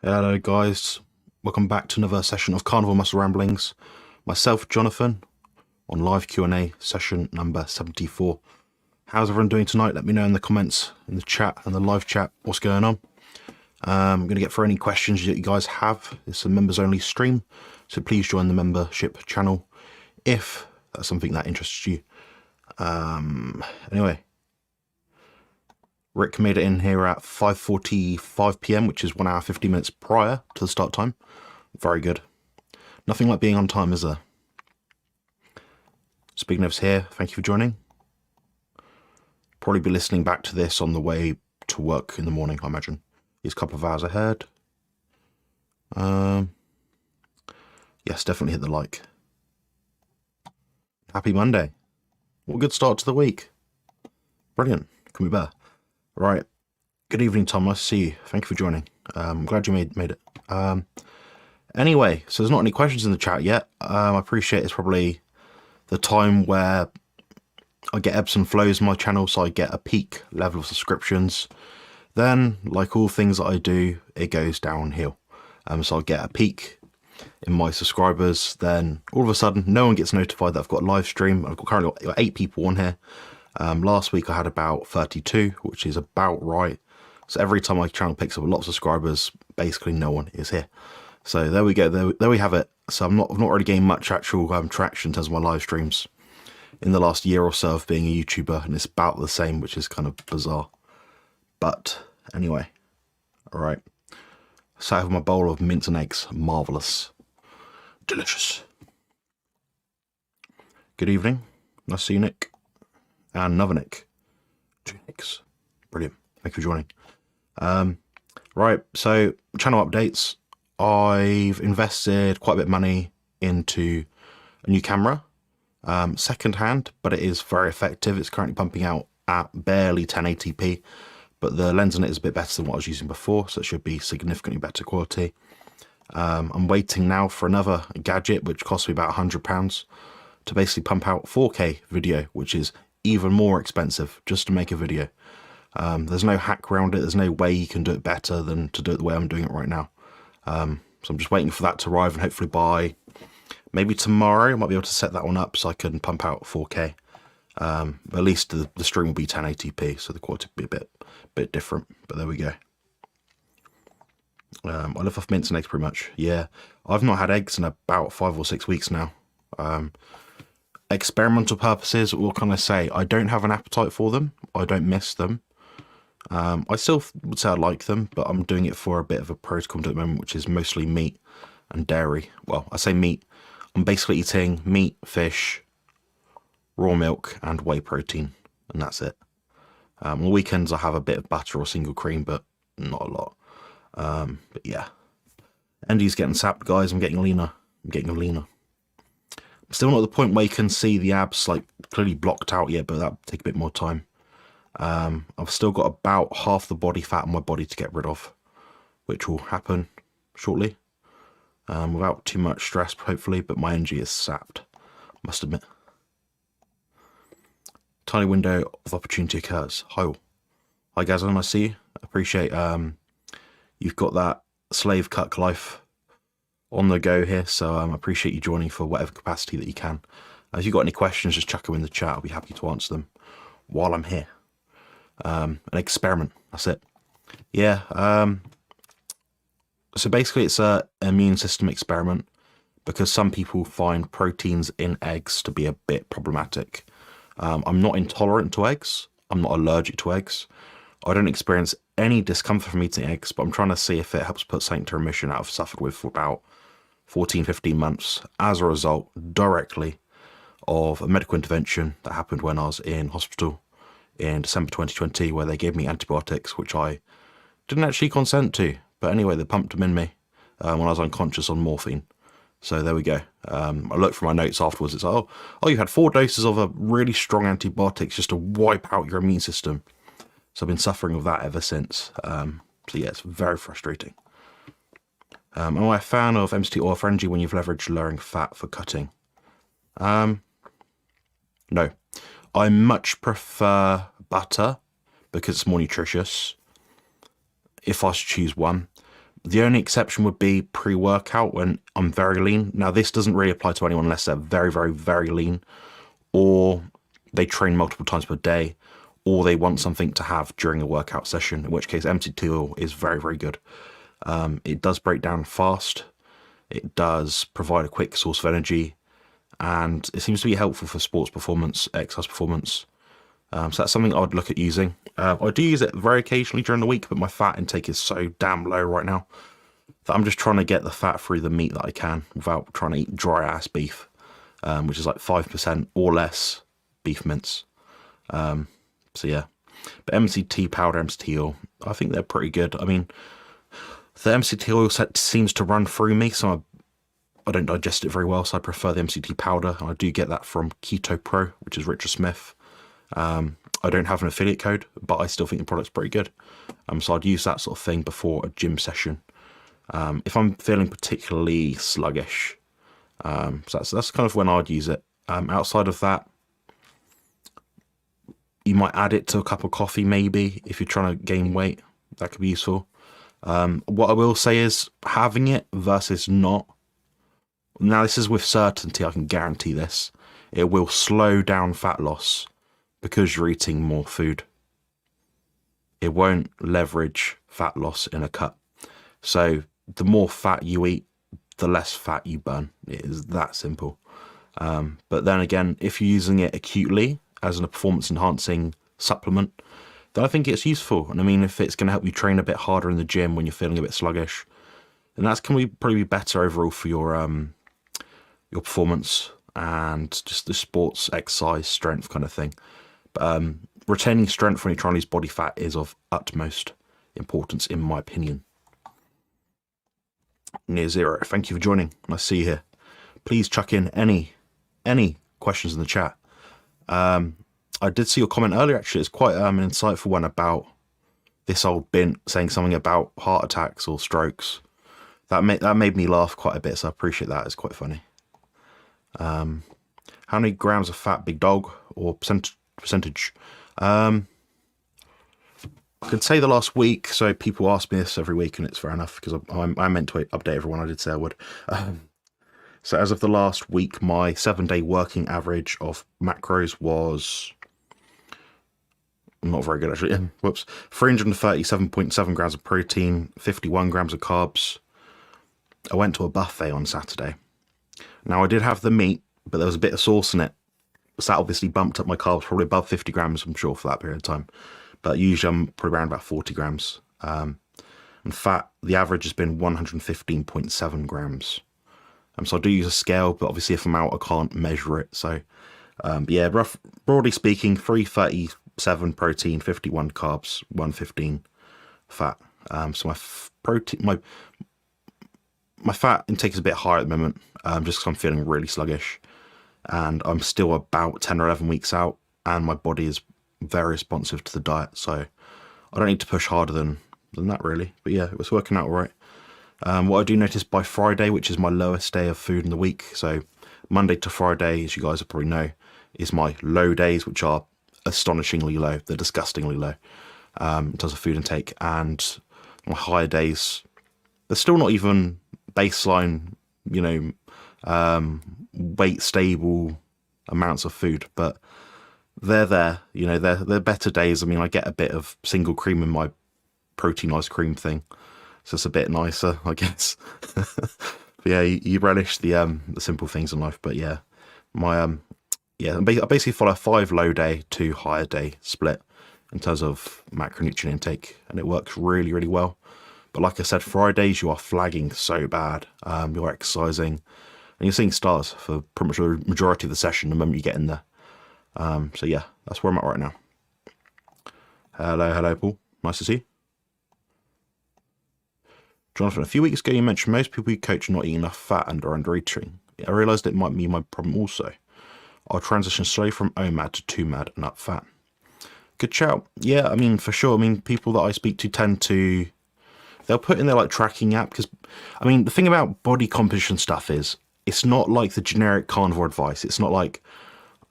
Hello guys, welcome back to another session of Carnivore Muscle Ramblings. Myself, Jonathan, on live Q&A session number 74. How's everyone doing tonight? Let me know in the comments, in the chat and the live chat, what's going on. I'm going to get through any questions that you guys have. It's a members only stream, so please join the membership channel if that's something that interests you. Anyway, Rick made it in here at 5:45 p.m, which is 1 hour 50 minutes prior to the start time. Very good. Nothing like being on time, is there? Speaking of's here, thank you for joining. Probably be listening back to this on the way to work in the morning, I imagine. He's a couple of hours ahead. Yes, definitely hit the like. Happy Monday. What a good start to the week. Brilliant. Can be better. Right. Good evening, Tom. Nice to see you. Thank you for joining. I'm glad you made it. Anyway, so there's not any questions in the chat yet. I appreciate it's probably the time where I get ebbs and flows in my channel, so I get a peak level of subscriptions. Then, like all things that I do, it goes downhill. So I'll get a peak in my subscribers, then all of a sudden no one gets notified that I've got a live stream. I've currently got 8 people on here. Last week I had about 32, which is about right. So every time my channel picks up a lot of subscribers, basically no one is here. So there we go, there we have it. So I've not really gained much actual traction in terms of my live streams in the last year or so of being a YouTuber, and it's about the same, which is kind of bizarre. But anyway, all right. So I have my bowl of mince and eggs. Marvellous. Delicious. Good evening. Nice to see you, Nick. And another Nick. 2 Nicks. Brilliant. Thank you for joining. Right, so channel updates. I've invested quite a bit of money into a new camera. Second hand, but it is very effective. It's currently pumping out at barely 1080p, but the lens on it is a bit better than what I was using before, so it should be significantly better quality. I'm waiting now for another gadget, which costs me about £100 to basically pump out 4K video, which is even more expensive just to make a video. There's no hack around it. There's no way you can do it better than to do it the way I'm doing it right now. So I'm just waiting for that to arrive, and hopefully by maybe tomorrow I might be able to set that one up so I can pump out 4K. At least the stream will be 1080p, so the quality will be a bit different, but there we go. I live off mince and eggs pretty much. Yeah, I've not had eggs in about 5 or 6 weeks now. Experimental purposes, what can I say? I don't have an appetite for them. I don't miss them. I still would say I like them, but I'm doing it for a bit of a protocol at the moment, which is mostly meat and dairy. Well, I say meat. I'm basically eating meat, fish, raw milk, and whey protein, and that's it. On the weekends, I have a bit of butter or single cream, but not a lot. But yeah, Andy's getting sapped, guys. I'm getting leaner. Still not at the point where you can see the abs like clearly blocked out yet, but that'll take a bit more time. I've still got about half the body fat on my body to get rid of, which will happen shortly, without too much stress, hopefully, but my energy is sapped, must admit. Tiny window of opportunity occurs. Hi guys, nice to see you. Appreciate you've got that slave cuck life on the go here, so I appreciate you joining for whatever capacity that you can. If you've got any questions, just chuck them in the chat. I'll be happy to answer them while I'm here. An experiment, that's it. Yeah, so basically it's an immune system experiment, because some people find proteins in eggs to be a bit problematic. I'm not intolerant to eggs. I'm not allergic to eggs. I don't experience any discomfort from eating eggs, but I'm trying to see if it helps put something to remission that I've suffered with for about 14-15 months as a result directly of a medical intervention that happened when I was in hospital in December 2020, where they gave me antibiotics, which I didn't actually consent to. But anyway, they pumped them in me when I was unconscious on morphine. So there we go. I looked for my notes afterwards. It's like, oh, you had 4 doses of a really strong antibiotics just to wipe out your immune system. So I've been suffering with that ever since. So yeah, it's very frustrating. Am I a fan of MCT oil for energy when you've leveraged lowering fat for cutting? No. I much prefer butter because it's more nutritious, if I should choose one. The only exception would be pre-workout when I'm very lean. Now, this doesn't really apply to anyone unless they're very, very, very lean, or they train multiple times per day, or they want something to have during a workout session, in which case MCT oil is very, very good. It does break down fast. It does provide a quick source of energy, and it seems to be helpful for sports performance, exercise performance. So that's something I would look at using. I do use it very occasionally during the week, but my fat intake is so damn low right now that I'm just trying to get the fat through the meat that I can without trying to eat dry ass beef, which is like 5% or less beef mince. So yeah, but MCT powder, MCT oil, I think they're pretty good. I mean, the MCT oil set seems to run through me, so I don't digest it very well, so I prefer the MCT powder. And I do get that from Keto Pro, which is Richard Smith. I don't have an affiliate code, but I still think the product's pretty good. So I'd use that sort of thing before a gym session. If I'm feeling particularly sluggish, so that's kind of when I'd use it. Outside of that, you might add it to a cup of coffee, maybe, if you're trying to gain weight. That could be useful. What I will say is having it versus not. Now, this is with certainty, I can guarantee this. It will slow down fat loss because you're eating more food. It won't leverage fat loss in a cut. So the more fat you eat, the less fat you burn. It is that simple. But then again, if you're using it acutely as a performance enhancing supplement, then I think it's useful. And I mean, if it's going to help you train a bit harder in the gym when you're feeling a bit sluggish, then that's going to probably be better overall for your performance and just the sports, exercise, strength kind of thing. But retaining strength when you're trying to lose body fat is of utmost importance, in my opinion. Near Zero, thank you for joining. Nice to see you here. Please chuck in any questions in the chat. I did see your comment earlier, actually. It's quite an insightful one about this old bint saying something about heart attacks or strokes. That made me laugh quite a bit, so I appreciate that. It's quite funny. How many grams of fat, big dog, or percentage? I could say the last week, so people ask me this every week, and it's fair enough, because I meant to update everyone. I did say I would. So as of the last week, my 7-day working average of macros was not very good, actually. Whoops. 337.7 grams of protein, 51 grams of carbs. I went to a buffet on Saturday. Now, I did have the meat, but there was a bit of sauce in it. So that obviously bumped up my carbs probably above 50 grams, I'm sure, for that period of time. But usually I'm probably around about 40 grams. And fat, the average has been 115.7 grams. So I do use a scale, but obviously if I'm out, I can't measure it. So, but yeah, broadly speaking, 337 protein, 51 carbs, 115 fat. So my fat intake is a bit higher at the moment, just because I'm feeling really sluggish. And I'm still about 10 or 11 weeks out, and my body is very responsive to the diet. So I don't need to push harder than that, really. But yeah, it was working out all right. What I do notice by Friday, which is my lowest day of food in the week, so Monday to Friday, as you guys will probably know, is my low days, which are astonishingly low. They're disgustingly low in terms of food intake. And my higher days, they're still not even baseline, weight stable amounts of food, but they're there. They're better days. I mean, I get a bit of single cream in my protein ice cream thing, so it's a bit nicer, I guess. But yeah, you relish the simple things in life. But yeah, I basically follow a 5 low day, 2 higher day split in terms of macronutrient intake, and it works really, really well. But like I said, Fridays you are flagging so bad. You're exercising, and you're seeing stars for pretty much the majority of the session the moment you get in there. So yeah, that's where I'm at right now. Hello, Paul. Nice to see you. Jonathan, a few weeks ago you mentioned most people you coach are not eating enough fat and are under eating. I realised it might be my problem also. I'll transition slowly from OMAD to 2MAD and up fat. Good shout. Yeah, I mean, for sure. I mean, people that I speak to tend to, they'll put in their tracking app, because I mean, the thing about body composition stuff is it's not like the generic carnivore advice. It's not like,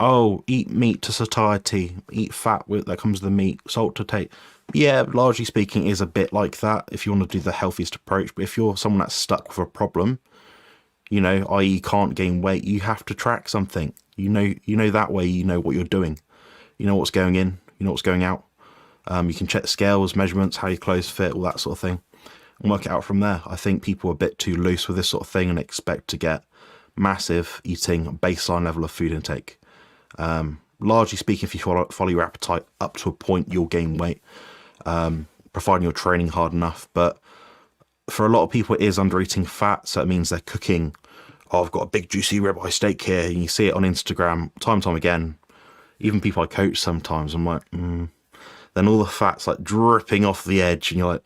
oh, eat meat to satiety, eat fat that comes with the meat, salt to take. Yeah, largely speaking, is a bit like that if you want to do the healthiest approach. But if you're someone that's stuck with a problem, you know, i.e. you can't gain weight, you have to track something. You know that way you know what you're doing. You know what's going in, you know what's going out. You can check scales, measurements, how your clothes fit, all that sort of thing, and work it out from there. I think people are a bit too loose with this sort of thing and expect to get massive eating baseline level of food intake. Largely speaking, if you follow your appetite up to a point, you'll gain weight, providing you're training hard enough. But for a lot of people, it is under eating fat, so it means they're cooking. Oh, I've got a big juicy ribeye steak here, and you see it on Instagram time and time again. Even people I coach sometimes, I'm like, then all the fat's like dripping off the edge, and you're like,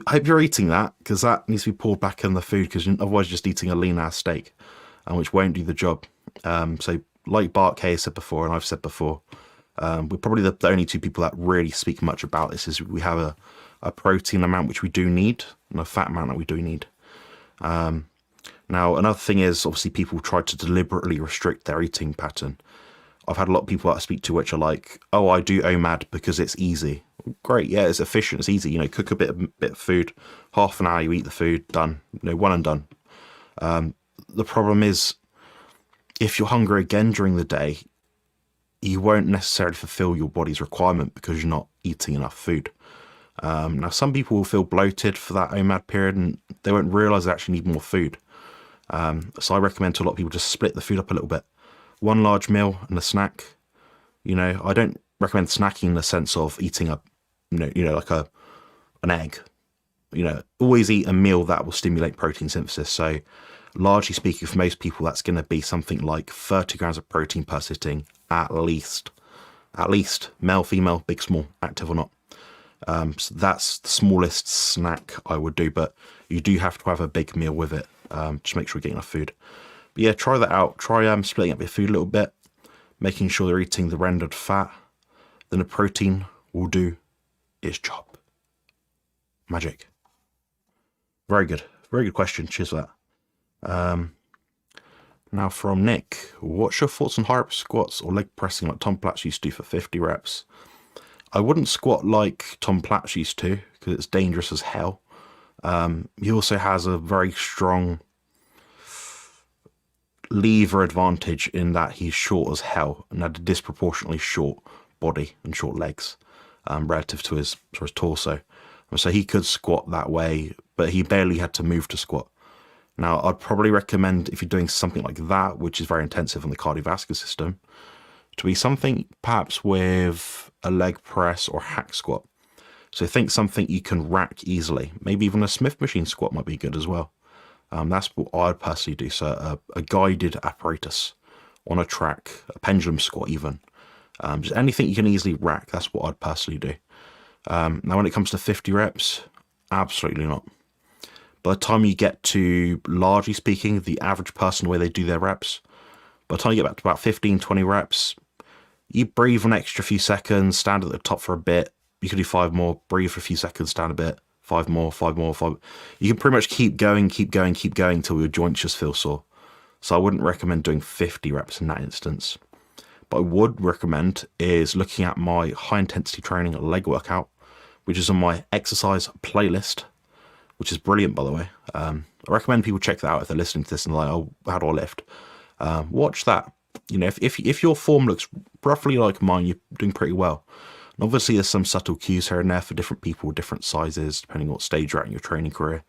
I hope you're eating that, because that needs to be poured back in the food, because otherwise you're just eating a lean ass steak, which won't do the job. So like Bart Kay said before, and I've said before, we're probably the only two people that really speak much about this. Is we have a protein amount which we do need, and a fat amount that we do need. Now, another thing is, obviously, people try to deliberately restrict their eating pattern. I've had a lot of people that I speak to which are like, oh, I do OMAD because it's easy. Great, yeah, it's efficient, it's easy. You know, cook a bit of food, half an hour, you eat the food, done. You know, one and done. The problem is, if you're hungry again during the day, you won't necessarily fulfill your body's requirement because you're not eating enough food. Now, some people will feel bloated for that OMAD period and they won't realise they actually need more food. So I recommend to a lot of people just split the food up a little bit. One large meal and a snack. You know, I don't recommend snacking in the sense of eating like an egg. You know, always eat a meal that will stimulate protein synthesis. So largely speaking, for most people, that's going to be something like 30 grams of protein per sitting, at least, male, female, big, small, active or not. So that's the smallest snack I would do, but you do have to have a big meal with it. Just make sure you're getting enough food. But yeah, try that out. Try splitting up your food a little bit, making sure they're eating the rendered fat. Then the protein will do its job. Magic. Very good question. Cheers for that. Now from Nick, what's your thoughts on high rep squats or leg pressing like Tom Platz used to do for 50 reps? I wouldn't squat like Tom Platz used to because it's dangerous as hell. He also has a very strong lever advantage in that he's short as hell and had a disproportionately short body and short legs relative to his torso. So he could squat that way, but he barely had to move to squat. Now, I'd probably recommend, if you're doing something like that, which is very intensive on the cardiovascular system, to be something perhaps with a leg press or hack squat. So think something you can rack easily. Maybe even a Smith machine squat might be good as well. That's what I'd personally do. So a guided apparatus on a track, a pendulum squat even. Just anything you can easily rack, that's what I'd personally do. Now, when it comes to 50 reps, absolutely not. By the time you get to, largely speaking, the average person, the way they do their reps, by the time you get back to about 15, 20 reps, you breathe an extra few seconds, stand at the top for a bit. You can do 5 more, breathe for a few seconds, stand a bit, 5 more, 5 more, 5. You can pretty much keep going till your joints just feel sore. So I wouldn't recommend doing 50 reps in that instance. But I would recommend is looking at my high intensity training leg workout, which is on my exercise playlist, which is brilliant, by the way. I recommend people check that out if they're listening to this and they're like, oh, how do I lift? Watch that. You know, if your form looks roughly like mine, you're doing pretty well. And obviously, there's some subtle cues here and there for different people, different sizes, depending on what stage you're at in your training career,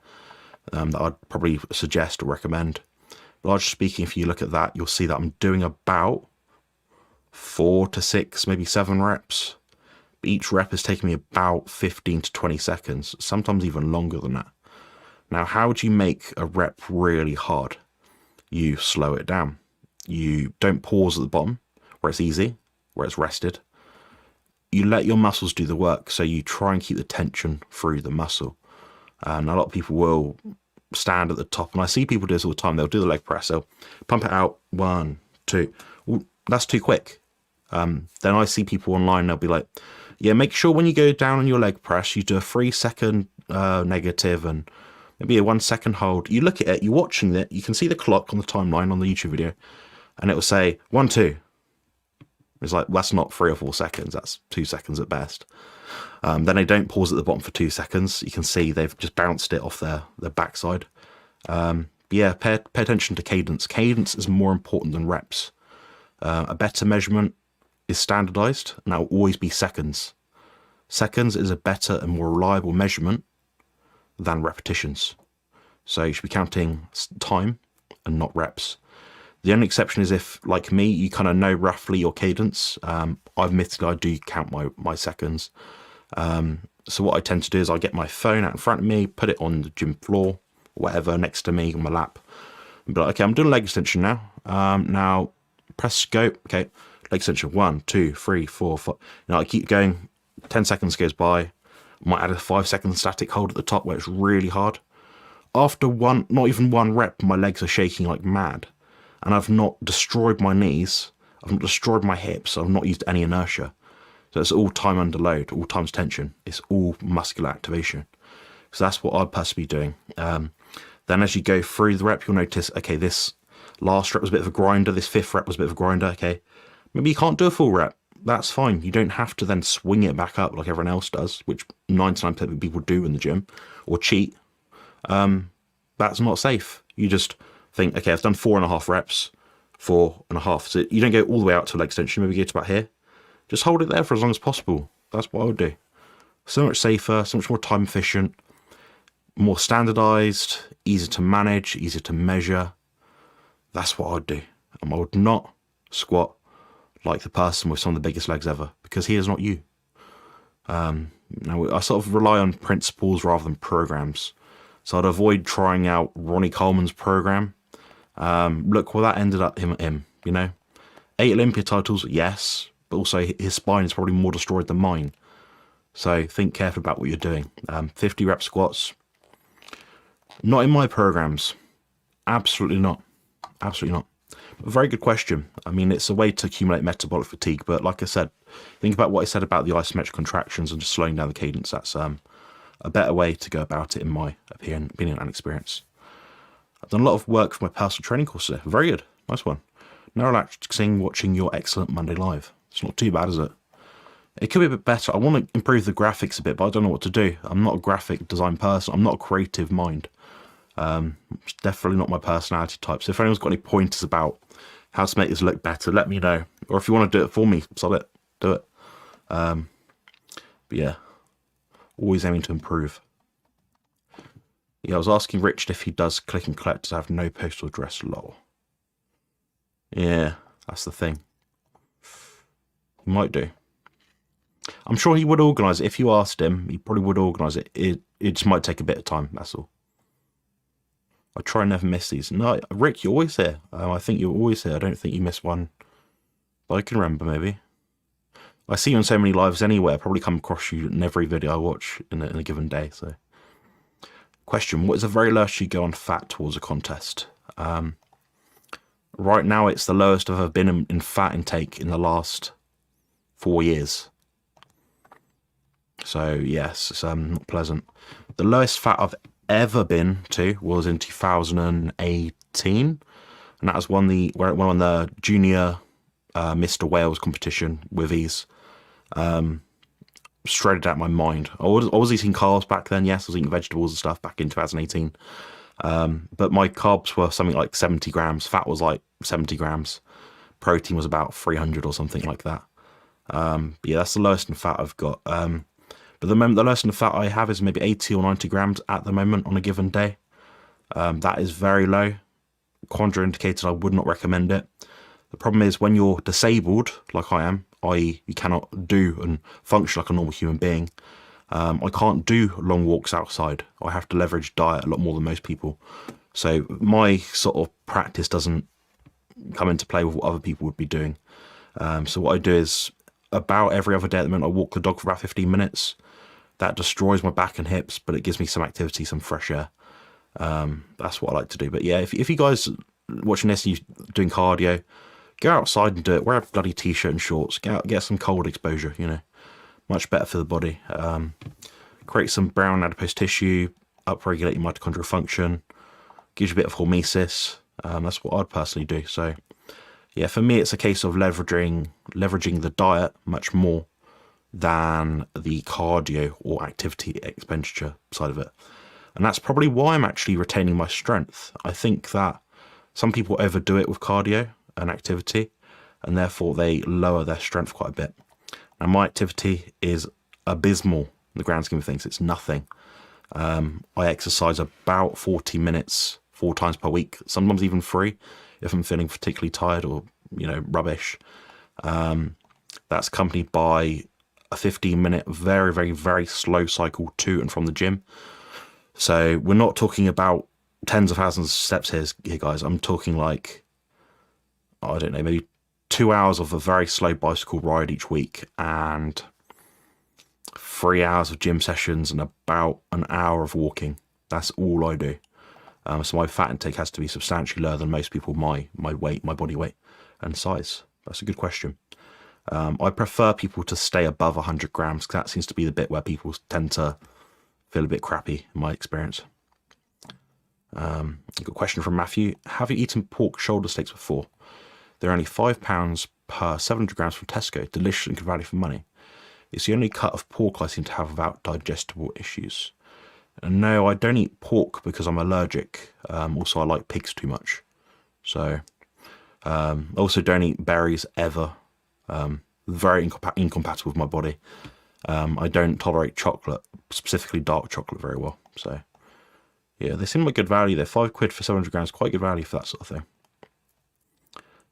that I'd probably suggest or recommend. But largely speaking, if you look at that, you'll see that I'm doing about 4 to 6, maybe 7 reps. Each rep is taking me about 15 to 20 seconds, sometimes even longer than that. Now, how do you make a rep really hard? You slow it down. You don't pause at the bottom where it's easy, where it's rested. You let your muscles do the work, so you try and keep the tension through the muscle. And a lot of people will stand at the top, and I see people do this all the time. They'll do the leg press, they'll pump it out, 1, 2. Well, that's too quick. Then I see people online, they'll be like, yeah, make sure when you go down on your leg press, you do a 3-second negative and maybe a 1-second hold. You look at it, you're watching it, you can see the clock on the timeline on the YouTube video, and it will say 1, 2. It's like, well, that's not 3 or 4 seconds, that's 2 seconds at best. Then they don't pause at the bottom for 2 seconds. You can see they've just bounced it off their backside. Yeah, pay attention to cadence. Cadence is more important than reps. A better measurement is standardized, and that will always be seconds. Seconds is a better and more reliable measurement than repetitions. So you should be counting time and not reps. The only exception is if, like me, you kind of know roughly your cadence. Admittedly, I do count my seconds. So what I tend to do is I get my phone out in front of me, put it on the gym floor, whatever, next to me on my lap, and be like, okay, I'm doing a leg extension now. Now press scope. Okay, leg extension 1, 2, 3, 4, 5. Now I keep going. 10 seconds goes by. I might add a 5-second static hold at the top where it's really hard. After not even one rep, my legs are shaking like mad, and I've not destroyed my knees. I've not destroyed my hips. I've not used any inertia. So it's all time under load, all times tension. It's all muscular activation. So that's what I'd personally be doing. Then as you go through the rep, you'll notice, okay, this last rep was a bit of a grinder. This 5th rep was a bit of a grinder. Okay, maybe you can't do a full rep. That's fine. You don't have to then swing it back up like everyone else does, which 99% of people do in the gym, or cheat. That's not safe. You just think, okay, I've done 4.5 reps, 4.5. So you don't go all the way out to leg extension. Maybe get to about here. Just hold it there for as long as possible. That's what I would do. So much safer, so much more time efficient, more standardized, easier to manage, easier to measure. That's what I'd do. And I would not squat like the person with some of the biggest legs ever, because he is not you. Now, I sort of rely on principles rather than programs. So I'd avoid trying out Ronnie Coleman's program. Look where that ended up him, you know. 8 Olympia titles, yes, but also his spine is probably more destroyed than mine. So think carefully about what you're doing. 50 rep squats, not in my programs. Absolutely not. Absolutely not. A very good question. I mean, it's a way to accumulate metabolic fatigue, but like I said, think about what I said about the isometric contractions and just slowing down the cadence. That's a better way to go about it, in my opinion and experience. I've done a lot of work for my personal training course today. Very good. Nice one. Now relaxing, watching your excellent Monday live. It's not too bad, is it? It could be a bit better. I want to improve the graphics a bit, but I don't know what to do. I'm not a graphic design person. I'm not a creative mind. It's definitely not my personality type. So if anyone's got any pointers about how to make this look better, let me know. Or if you want to do it for me, solid, do it. But yeah, always aiming to improve. Yeah, I was asking Richard if he does click and collect. Does have no postal address? Lol. Yeah, that's the thing. He might do. I'm sure he would organise it. If you asked him, he probably would organise it. It just might take a bit of time, that's all. I try and never miss these. No, Rick, you're always here. I think you're always here. I don't think you miss one. But I can remember, maybe. I see you on so many lives anyway. I probably come across you in every video I watch in a given day. So, question, what is the very lowest you go on fat towards a contest? Right now, it's the lowest I've ever been in fat intake in the last 4 years. So, yes, it's not pleasant. The lowest fat I've ever been to was in 2018, and that was won the junior Mr. Wales competition with ease. Shredded out my mind. I was eating carbs back then. Yes, I was eating vegetables and stuff back in 2018. But my carbs were something like 70 grams. Fat was like 70 grams. Protein was about 300 or something like that. Yeah, that's the lowest in fat I've got. But the lowest in fat I have is maybe 80 or 90 grams at the moment on a given day. That is very low. Contraindicated, I would not recommend it. The problem is when you're disabled, like I am, i.e. you cannot do and function like a normal human being, I can't do long walks outside. I have to leverage diet a lot more than most people. So my sort of practice doesn't come into play with what other people would be doing. So what I do is about every other day at the moment, I walk the dog for about 15 minutes. That destroys my back and hips, but it gives me some activity, some fresh air. That's what I like to do. But yeah, if you guys watching this and you're doing cardio, go outside and do it. Wear a bloody t-shirt and shorts. Get out, get some cold exposure, you know. Much better for the body. Create some brown adipose tissue, upregulate your mitochondrial function, gives you a bit of hormesis. That's what I'd personally do. So yeah, for me, it's a case of leveraging the diet much more than the cardio or activity expenditure side of it. And that's probably why I'm actually retaining my strength. I think that some people overdo it with cardio and activity, and therefore they lower their strength quite a bit. And my activity is abysmal in the grand scheme of things. It's nothing. I exercise about 40 minutes 4 times per week, sometimes even 3 if I'm feeling particularly tired or, rubbish. That's accompanied by a 15-minute, very, very, very slow cycle to and from the gym. So we're not talking about tens of thousands of steps here, guys. I'm talking like, I don't know, maybe 2 hours of a very slow bicycle ride each week and 3 hours of gym sessions and about an hour of walking. That's all I do. So my fat intake has to be substantially lower than most people, my weight, my body weight and size. That's a good question. I prefer people to stay above 100 grams because that seems to be the bit where people tend to feel a bit crappy in my experience. I've got a question from Matthew. Have you eaten pork shoulder steaks before? They're only £5 per 700 grams from Tesco. Delicious and good value for money. It's the only cut of pork I seem to have without digestible issues. And no, I don't eat pork because I'm allergic. Also, I like pigs too much. So, also don't eat berries ever. Very incompatible with my body. I don't tolerate chocolate, specifically dark chocolate, very well. So, yeah, they seem like good value. They're £5 for 700 grams, quite good value for that sort of thing.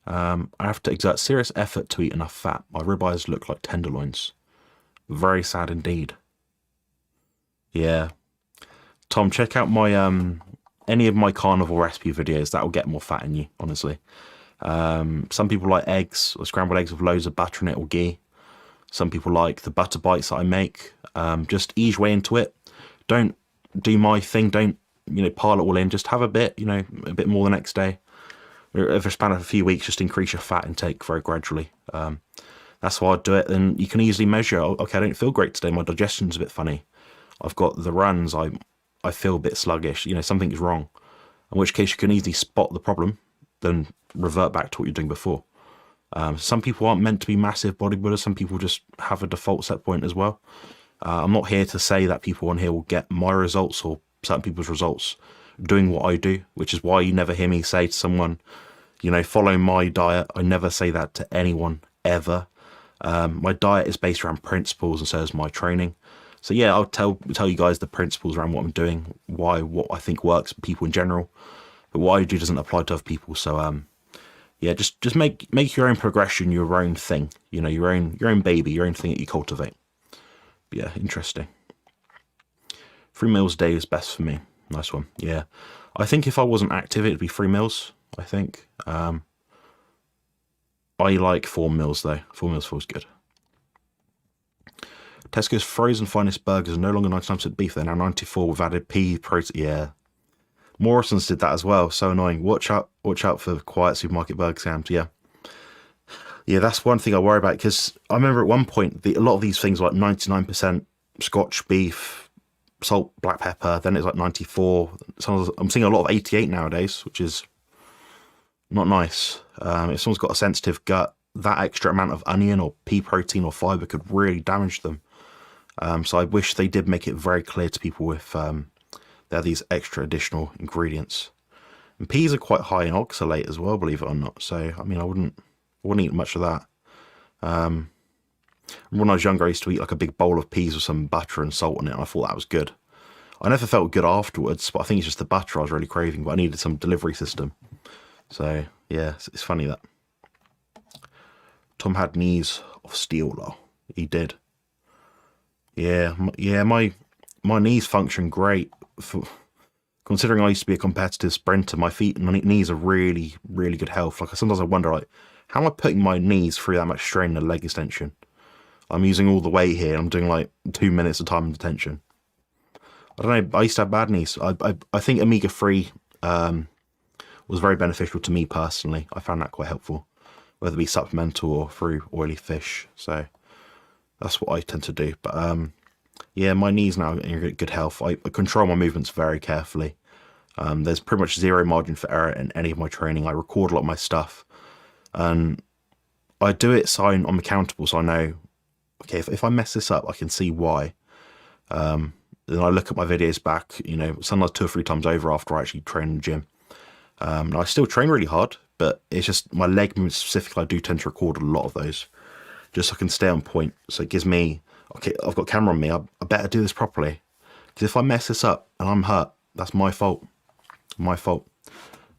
I have to exert serious effort to eat enough fat. My ribeyes look like tenderloins. Very sad indeed. Yeah. Tom, check out my any of my carnivore recipe videos. That will get more fat in you, honestly. Some people like eggs or scrambled eggs with loads of butter in it or ghee. Some people like the butter bites that I make. Just ease your way into it. Don't do my thing. Don't, pile it all in. Just have a bit, a bit more the next day. Over a span of a few weeks, just increase your fat intake very gradually. That's why I do it. And you can easily measure, okay, I don't feel great today. My digestion's a bit funny. I've got the runs. I feel a bit sluggish. Something's wrong. In which case you can easily spot the problem, then revert back to what you're doing before. Some people aren't meant to be massive bodybuilders. Some people just have a default set point as well. I'm not here to say that people on here will get my results or certain people's results doing what I do, which is why you never hear me say to someone, follow my diet. I never say that to anyone ever. My diet is based around principles, and so is my training. So yeah, I'll tell you guys the principles around what I'm doing, what I think works for people in general, but what I do doesn't apply to other people. So yeah, just make your own progression your own thing. Your own baby, your own thing that you cultivate. But yeah, interesting. 3 meals a day is best for me. Nice one. Yeah, I think if I wasn't active, it'd be 3 meals. I think. I like 4 meals though. 4 meals feels good. Tesco's frozen finest burgers are no longer 99% beef. They're now 94 with added pea protein. Yeah. Morrison's did that as well. So annoying. Watch out for quiet supermarket burger scams. Yeah. Yeah, that's one thing I worry about, because I remember at one point a lot of these things were like 99% Scotch beef, salt, black pepper. Then it's like 94. I'm seeing a lot of 88 nowadays, which is not nice. If someone's got a sensitive gut, that extra amount of onion or pea protein or fiber could really damage them. So I wish they did make it very clear to people if there are these extra additional ingredients. And peas are quite high in oxalate as well, believe it or not. So I mean, I wouldn't eat much of that. When I was younger, I used to eat like a big bowl of peas with some butter and salt on it, and I thought that was good. I never felt good afterwards, but I think it's just the butter I was really craving, but I needed some delivery system. So yeah, it's funny that. Tom had knees of steel, though. He did. Yeah, my knees function great. Considering I used to be a competitive sprinter, my feet and my knees are really, really good health. Like sometimes I wonder, like, how am I putting my knees through that much strain in a leg extension? I'm using all the weight here. I'm doing like 2 minutes of time in detention. I don't know. I used to have bad knees. I think omega-3 was very beneficial to me personally. I found that quite helpful, whether it be supplemental or through oily fish. So that's what I tend to do. But yeah, my knees now are in good health. I control my movements very carefully. There's pretty much zero margin for error in any of my training. I record a lot of my stuff, and I do it so I'm accountable, so I know, okay, if I mess this up, I can see why. Then I look at my videos back, you know, sometimes 2 or 3 times over after I actually train in the gym. I still train really hard, but it's just my leg movements specifically, I do tend to record a lot of those, just so I can stay on point. So it gives me, okay, I've got camera on me, I better do this properly. Because if I mess this up and I'm hurt, that's my fault. My fault.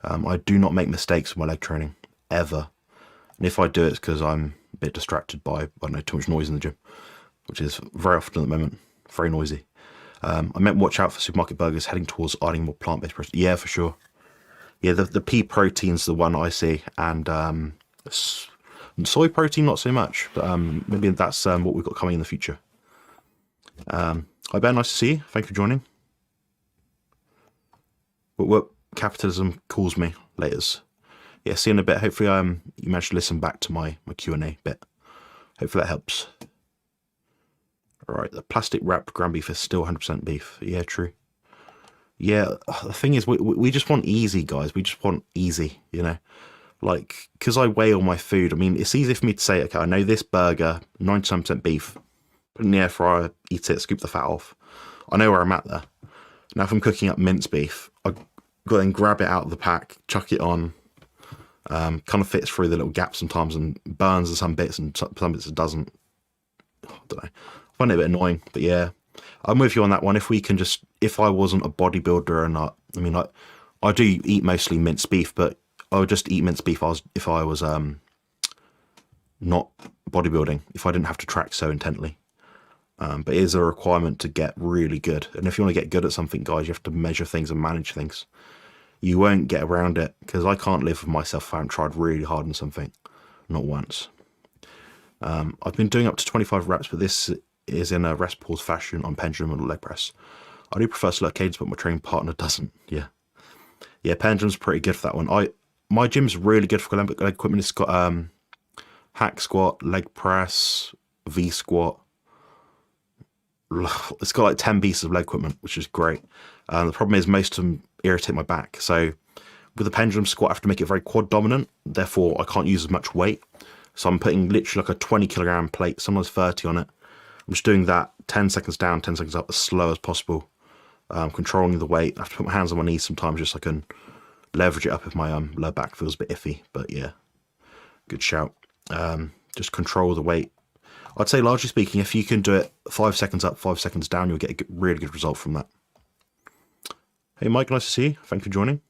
I do not make mistakes with my leg training, ever. And if I do, it's because I'm a bit distracted by, I don't know, too much noise in the gym, which is very often at the moment, very noisy. I meant watch out for supermarket burgers heading towards adding more plant-based protein. Yeah, for sure. Yeah, the pea protein's the one I see, and soy protein not so much, but maybe that's what we've got coming in the future. Hi Ben, nice to see you. Thank you for joining. What capitalism calls me laters. Yeah, see you in a bit. Hopefully you managed to listen back to my Q&A bit. Hopefully that helps. Alright, the plastic wrapped ground beef is still 100% beef. Yeah, true. Yeah, the thing is, we just want easy, guys. We just want easy, you know. Like, because I weigh all my food, I mean, it's easy for me to say, okay, I know this burger, 97% beef, put it in the air fryer, eat it, scoop the fat off. I know where I'm at there. Now, if I'm cooking up minced beef, I go and grab it out of the pack, chuck it on, kind of fits through the little gaps sometimes and burns in some bits and some bits it doesn't. I don't know. I find it a bit annoying, but yeah. I'm with you on that one. If we can just, if I wasn't a bodybuilder and I mean, I do eat mostly minced beef, but I would just eat minced beef if I was not bodybuilding, if I didn't have to track so intently. But it is a requirement to get really good. And if you want to get good at something, guys, you have to measure things and manage things. You won't get around it, because I can't live with myself if I haven't tried really hard on something. Not once. I've been doing up to 25 reps, but this is in a rest pause fashion on pendulum and leg press. I do prefer slow cadence, but my training partner doesn't. Yeah, pendulum's pretty good for that one. My gym's really good for leg equipment. It's got hack squat, leg press, V squat. It's got like 10 pieces of leg equipment, which is great. The problem is most of them irritate my back. So with the pendulum squat, I have to make it very quad dominant. Therefore, I can't use as much weight. So I'm putting literally like a 20 kilogram plate, sometimes 30 on it. I'm just doing that 10 seconds down, 10 seconds up, as slow as possible. Controlling the weight. I have to put my hands on my knees sometimes just so I can leverage it up if my lower back feels a bit iffy. But yeah, good shout. Just control the weight. I'd say, largely speaking, if you can do it 5 seconds up, 5 seconds down, you'll get a really good result from that. Hey Mike, nice to see you. Thank you for joining.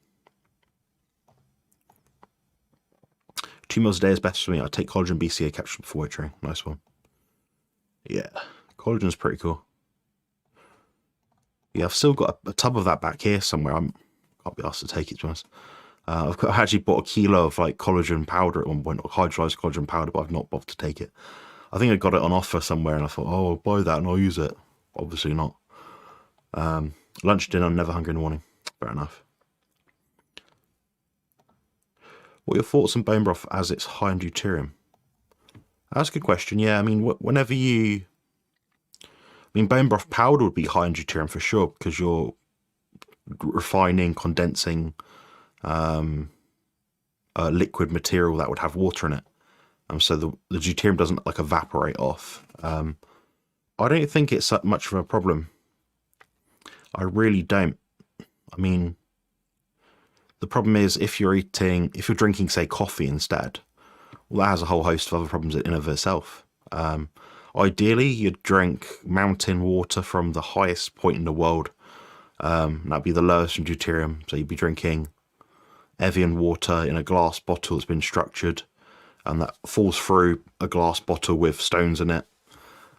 2 meals a day is best for me. I take collagen BCA capsule before I train. Nice one. Yeah, collagen's pretty cool. Yeah, I've still got a tub of that back here somewhere. I can't be asked to take it, to be honest. I've actually bought a kilo of like collagen powder at one point, or hydrolyzed collagen powder, but I've not bothered to take it. I think I got it on offer somewhere, and I thought, oh, I'll buy that and I'll use it. Obviously not. Lunch, dinner, I'm never hungry in the morning. Fair enough. What are your thoughts on bone broth as it's high in deuterium? That's a good question. Yeah, I mean, whenever you... I mean, bone broth powder would be high in deuterium for sure, because you're refining, condensing a liquid material that would have water in it. So the deuterium doesn't like evaporate off. I don't think it's that much of a problem. I really don't. I mean, the problem is if you're drinking, say, coffee instead, well, that has a whole host of other problems in and of itself. Ideally, you'd drink mountain water from the highest point in the world. That'd be the lowest in deuterium. So you'd be drinking Evian water in a glass bottle that's been structured, and that falls through a glass bottle with stones in it.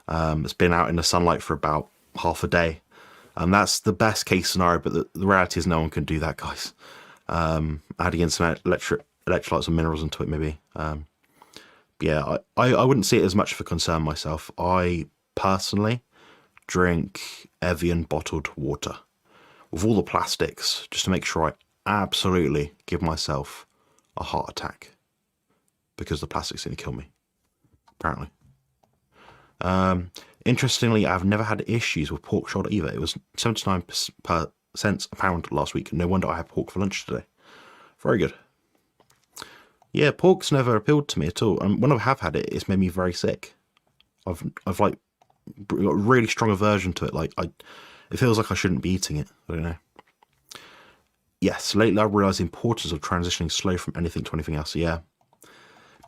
It's been out in the sunlight for about half a day. And that's the best case scenario, but the reality is no one can do that, guys. Adding in some electrolytes and minerals into it, maybe. Yeah, I wouldn't see it as much of a concern myself. I personally drink Evian bottled water with all the plastics, just to make sure I absolutely give myself a heart attack, because the plastic's going to kill me, apparently. Interestingly, I've never had issues with pork shoulder either. It was 79 cents a pound last week. No wonder I had pork for lunch today. Very good. Yeah, pork's never appealed to me at all. And when I have had it, it's made me very sick. I've like got a really strong aversion to it. Like it feels like I shouldn't be eating it. I don't know. Yes, lately I realised the importance of transitioning slow from anything to anything else. Yeah.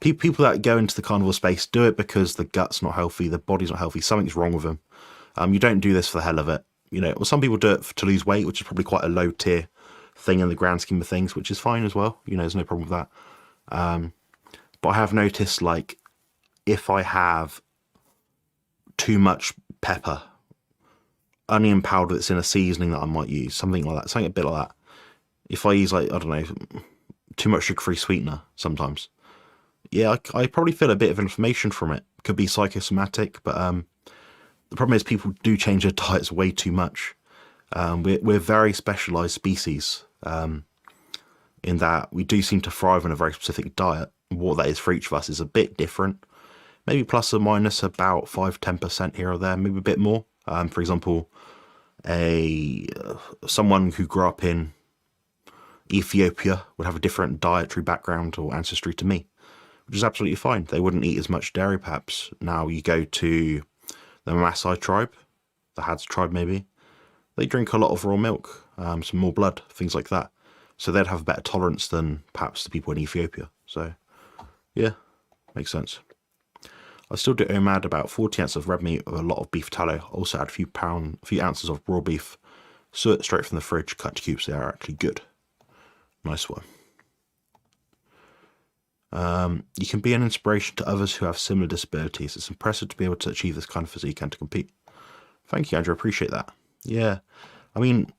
People that go into the carnivore space do it because the gut's not healthy, the body's not healthy, something's wrong with them. You don't do this for the hell of it. You know, well, some people do it to lose weight, which is probably quite a low tier thing in the grand scheme of things, which is fine as well. You know, there's no problem with that. But I have noticed, like, if I have too much pepper, onion powder that's in a seasoning that I might use, something like that, something a bit like that. If I use, like, I don't know, too much sugar-free sweetener sometimes, yeah, I probably feel a bit of inflammation from it. Could be psychosomatic, but the problem is people do change their diets way too much. We're very specialised species in that we do seem to thrive on a very specific diet. What that is for each of us is a bit different. Maybe plus or minus about 5-10% here or there, maybe a bit more. For example, someone who grew up in Ethiopia would have a different dietary background or ancestry to me, which is absolutely fine. They wouldn't eat as much dairy, perhaps. Now you go to the Maasai tribe, the Hadza tribe maybe, they drink a lot of raw milk, some more blood, things like that. So they'd have a better tolerance than perhaps the people in Ethiopia. So yeah, makes sense. I still do OMAD about 40 ounces of red meat with a lot of beef tallow. Also add a few ounces of raw beef. Sew it straight from the fridge, cut to cubes. They are actually good. Nice one. You can be an inspiration to others who have similar disabilities. It's impressive to be able to achieve this kind of physique and to compete. Thank you, Andrew. I appreciate that. Yeah. I mean,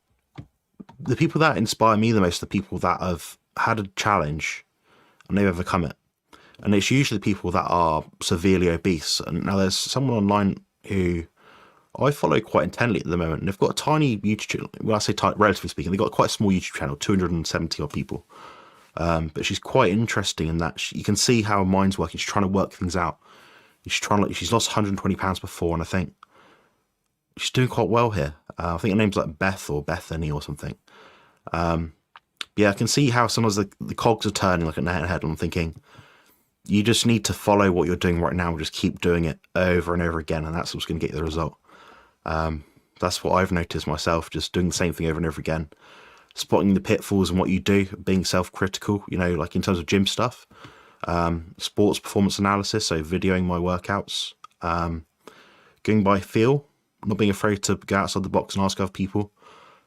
the people that inspire me the most are the people that have had a challenge and they've overcome it. And it's usually people that are severely obese. And now there's someone online who I follow quite intently at the moment. And they've got a tiny YouTube channel. When I say tiny, relatively speaking, they've got quite a small YouTube channel, 270 odd people. But she's quite interesting in that you can see how her mind's working. She's trying to work things out. She's lost 120 pounds before, and I think she's doing quite well here. I think her name's like Beth or Bethany or something. Yeah, I can see how sometimes the cogs are turning like in her head, and I'm thinking, you just need to follow what you're doing right now. Just keep doing it over and over again, and that's what's going to get you the result. That's what I've noticed myself, just doing the same thing over and over again. Spotting the pitfalls in what you do, being self-critical, you know, like in terms of gym stuff, sports performance analysis, so videoing my workouts, going by feel, not being afraid to go outside the box and ask other people.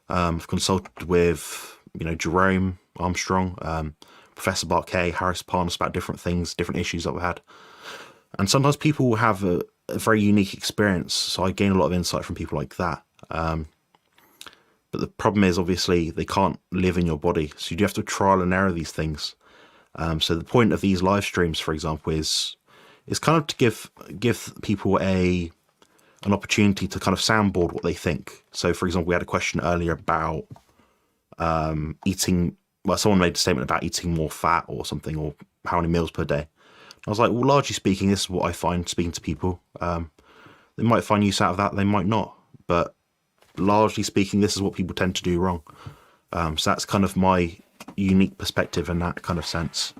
I've consulted with, you know, Jerome Armstrong, Professor Barkay, Harris Parnas about different things, different issues that we've had. And sometimes people will have a very unique experience, so I gain a lot of insight from people like that. But the problem is, obviously, they can't live in your body. So you do have to trial and error these things. So the point of these live streams, for example, is kind of to give people an opportunity to kind of soundboard what they think. So, for example, we had a question earlier about eating. Well, someone made a statement about eating more fat or something, or how many meals per day. I was like, well, largely speaking, this is what I find speaking to people. They might find use out of that, they might not. But largely speaking, this is what people tend to do wrong. So that's kind of my unique perspective in that kind of sense.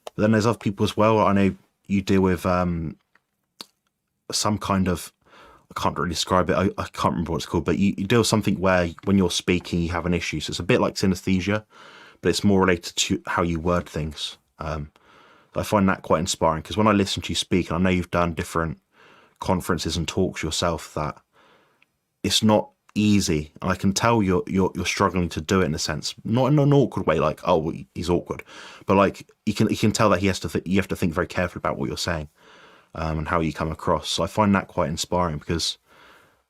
But then there's other people as well. I know you deal with some kind of, I can't really describe it, I can't remember what it's called, but you deal with something where when you're speaking you have an issue. So it's a bit like synesthesia, but it's more related to how you word things. I find that quite inspiring, because when I listen to you speak, and I know you've done different conferences and talks yourself, that it's not easy, and I can tell you're struggling to do it in a sense, not in an awkward way, like, oh, well, he's awkward, but like you can tell that you have to think very carefully about what you're saying, and how you come across. So I find that quite inspiring, because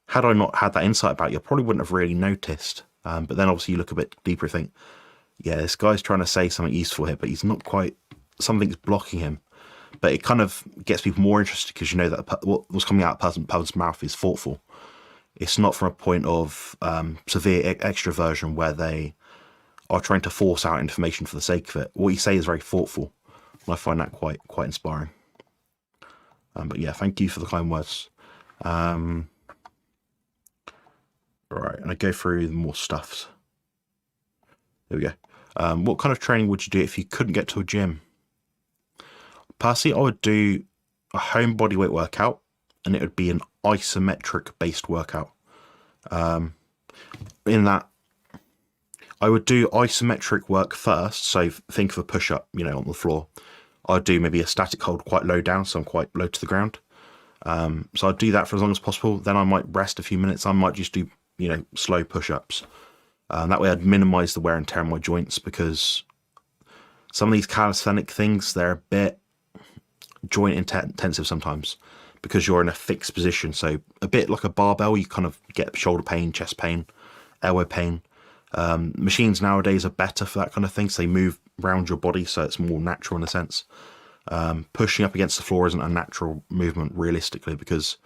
had I not had that insight about you, I probably wouldn't have really noticed. But then obviously you look a bit deeper and think, yeah, this guy's trying to say something useful here, but he's not quite, something's blocking him. But it kind of gets people more interested, because you know that what's coming out of a person's mouth is thoughtful. It's not from a point of severe extroversion where they are trying to force out information for the sake of it. What you say is very thoughtful, and I find that quite inspiring. But yeah, thank you for the kind words. Right, and I go through more stuff. There we go. What kind of training would you do if you couldn't get to a gym? Personally, I would do a home bodyweight workout, and it would be an isometric based workout. In that, I would do isometric work first. So think of a push-up, on the floor. I'd do maybe a static hold quite low down, so I'm quite low to the ground. So I'd do that for as long as possible. Then I might rest a few minutes. I might just do, slow push-ups. That way I'd minimize the wear and tear on my joints, because some of these calisthenic things, they're a bit joint intensive sometimes, because you're in a fixed position. So a bit like a barbell, you kind of get shoulder pain, chest pain, airway pain. Machines nowadays are better for that kind of thing, so they move around your body, so it's more natural in a sense. Pushing up against the floor isn't a natural movement realistically, because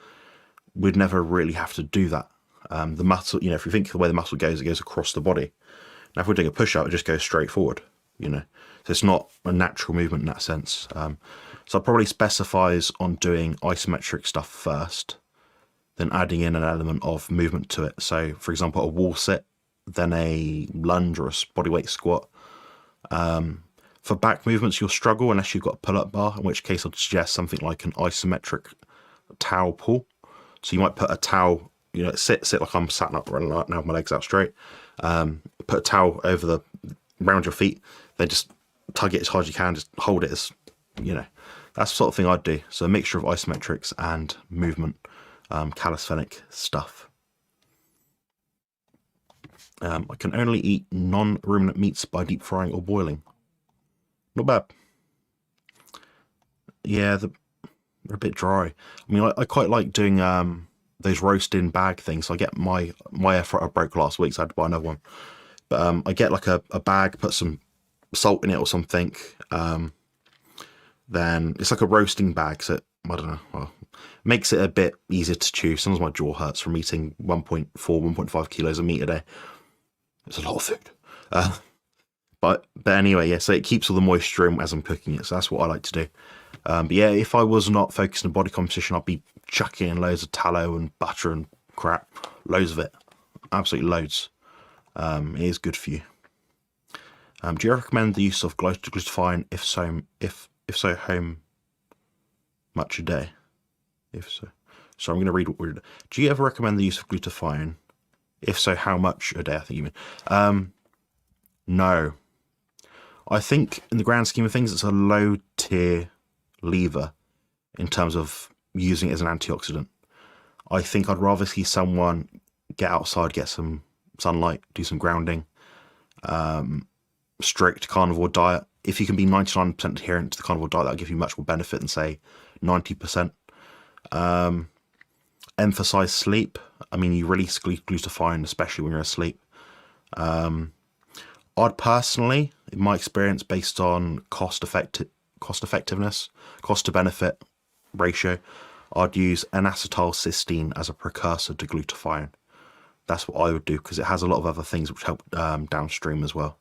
we'd never really have to do that. The muscle, if you think of the way the muscle goes, it goes across the body. Now if we're doing a push-up, it just goes straight forward, so it's not a natural movement in that sense. So I'd probably specifies on doing isometric stuff first, then adding in an element of movement to it. So for example, a wall sit, then a lunge or a bodyweight squat. For back movements, you'll struggle unless you've got a pull-up bar, in which case I'd suggest something like an isometric towel pull. So you might put a towel, sit like I'm sat up right now with my legs out straight. Put a towel over around your feet, then just tug it as hard as you can, just hold it as, that's the sort of thing I'd do. So a mixture of isometrics and movement, calisthenic stuff. I can only eat non-ruminant meats by deep frying or boiling. Not bad. Yeah, they're a bit dry. I mean, I quite like doing those roast in bag things. So I get my air fryer broke last week, so I had to buy another one. But I get like a bag, put some salt in it or something. Then it's like a roasting bag, so I don't know. Well, makes it a bit easier to chew. Sometimes my jaw hurts from eating 1.5 kilos of meat a day. It's a lot of food. But anyway, yeah, so it keeps all the moisture in as I'm cooking it. So that's what I like to do. But yeah, if I was not focused on body composition, I'd be chucking in loads of tallow and butter and crap. Loads of it. Absolutely loads. It is good for you. Do you recommend the use of glutathione? If so, how much a day? If so. So I'm going to read what we're doing. Do you ever recommend the use of glutathione? If so, how much a day? I think you mean. No. I think in the grand scheme of things, it's a low tier lever in terms of using it as an antioxidant. I think I'd rather see someone get outside, get some sunlight, do some grounding, strict carnivore diet. If you can be 99% adherent to the carnivore diet, that'll give you much more benefit than say 90%. Emphasize sleep. I mean, you release glutathione, especially when you're asleep. I'd personally, in my experience, based on cost effectiveness, cost to benefit ratio, I'd use N-acetylcysteine as a precursor to glutathione. That's what I would do, because it has a lot of other things which help downstream as well.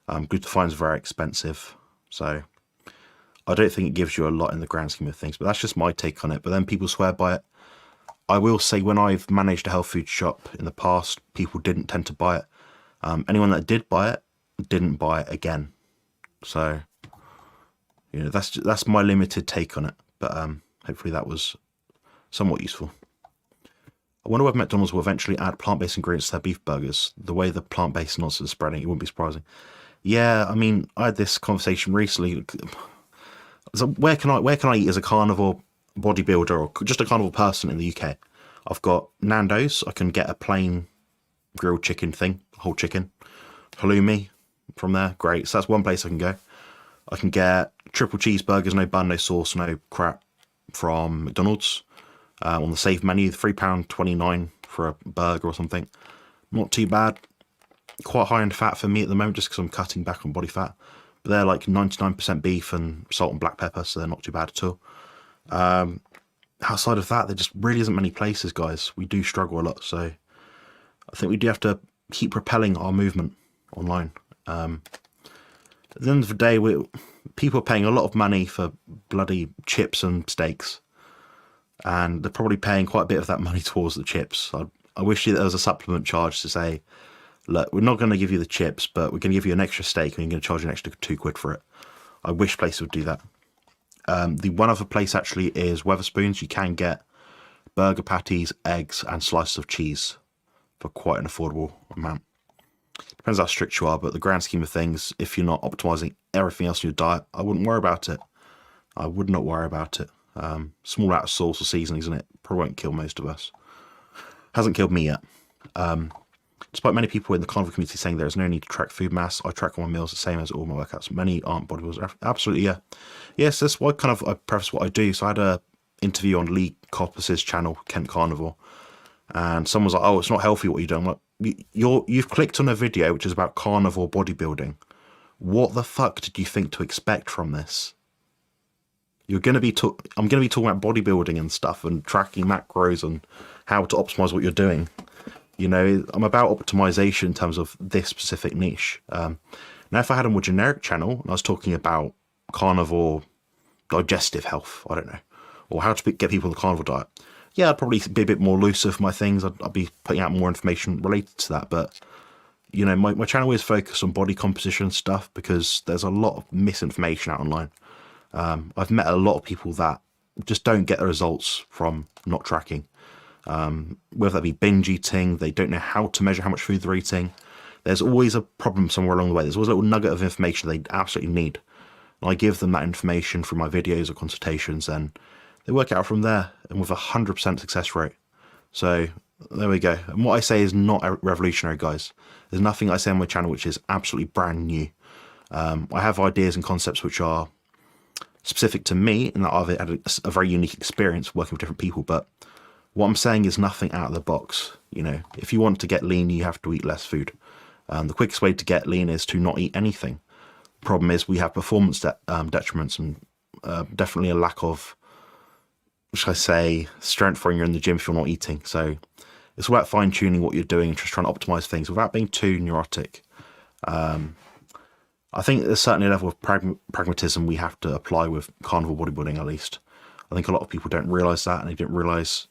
Glutathione is very expensive, so I don't think it gives you a lot in the grand scheme of things, but that's just my take on it. But then people swear by it. I will say, when I've managed a health food shop in the past, people didn't tend to buy it. Anyone that did buy it didn't buy it again. So, that's my limited take on it. But hopefully that was somewhat useful. I wonder whether McDonald's will eventually add plant-based ingredients to their beef burgers. The way the plant-based nonsense is spreading, it wouldn't be surprising. Yeah, I mean, I had this conversation recently. So where can I eat as a carnivore bodybuilder or just a carnivore person in the UK? I've got Nando's. I can get a plain grilled chicken thing, whole chicken, halloumi from there. Great. So that's one place I can go. I can get triple cheeseburgers, no bun, no sauce, no crap from McDonald's. On the save menu, £3.29 for a burger or something. Not too bad. Quite high in fat for me at the moment, just because I'm cutting back on body fat. But they're like 99% beef and salt and black pepper, so they're not too bad at all. Outside of that, there just really isn't many places, guys. We do struggle a lot, so I think we do have to keep propelling our movement online. At the end of the day, people are paying a lot of money for bloody chips and steaks, and they're probably paying quite a bit of that money towards the chips. I wish there was a supplement charge to say, look, we're not going to give you the chips, but we're going to give you an extra steak and you're going to charge you an extra £2 for it. I wish places would do that. The one other place actually is Wetherspoons. You can get burger patties, eggs, and slices of cheese for quite an affordable amount. Depends how strict you are, but the grand scheme of things, if you're not optimizing everything else in your diet, I wouldn't worry about it. I would not worry about it. Small amount of sauce or seasonings in it probably won't kill most of us. Hasn't killed me yet. Despite many people in the carnivore community saying there is no need to track food mass, I track all my meals the same as all my workouts. Many aren't bodybuilders. Absolutely, yeah. Yes, that's why I preface what I do. So I had a interview on Lee Coppis's channel, Kent Carnivore, and someone was like, "Oh, it's not healthy what you're doing." I'm like, you've clicked on a video which is about carnivore bodybuilding. What the fuck did you think to expect from this? I'm going to be talking about bodybuilding and stuff and tracking macros and how to optimize what you're doing. You know, I'm about optimization in terms of this specific niche. Now, if I had a more generic channel and I was talking about carnivore digestive health, I don't know, or how to get people on the carnivore diet, yeah, I'd probably be a bit more loose with my things. I'd be putting out more information related to that. But, you know, my channel is focused on body composition stuff because there's a lot of misinformation out online. I've met a lot of people that just don't get the results from not tracking. Whether that be binge eating, they don't know how to measure how much food they're eating. There's always a problem somewhere along the way. There's always a little nugget of information they absolutely need. And I give them that information through my videos or consultations, and they work it out from there, and with 100% success rate. So there we go. And what I say is not revolutionary, guys. There's nothing I say on my channel which is absolutely brand new. I have ideas and concepts which are specific to me, and that I've had a very unique experience working with different people. But what I'm saying is nothing out of the box. You know, if you want to get lean, you have to eat less food. The quickest way to get lean is to not eat anything. Problem is we have performance detriments and definitely a lack of, should I say, strength when you're in the gym if you're not eating. So it's about fine tuning what you're doing and just trying to optimize things without being too neurotic. I think there's certainly a level of pragmatism we have to apply with carnivore bodybuilding, at least. I think a lot of people don't realize that, and they don't realize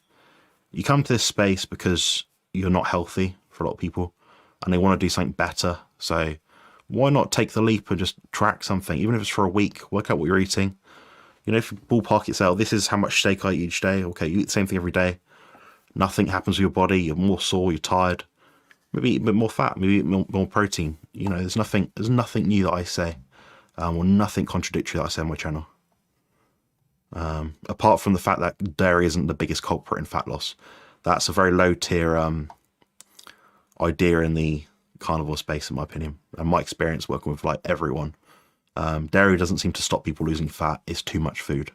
you come to this space because you're not healthy for a lot of people and they want to do something better. So why not take the leap and just track something, even if it's for a week, work out what you're eating. You know, if you ballpark it, say, this is how much steak I eat each day. Okay, you eat the same thing every day. Nothing happens with your body. You're more sore, you're tired. Maybe eat a bit more fat, maybe eat more protein. You know, there's nothing new that I say, or nothing contradictory that I say on my channel. Apart from the fact that dairy isn't the biggest culprit in fat loss. That's a very low tier idea in the carnivore space, in my opinion, and my experience working with like everyone. Dairy doesn't seem to stop people losing fat. It's too much food.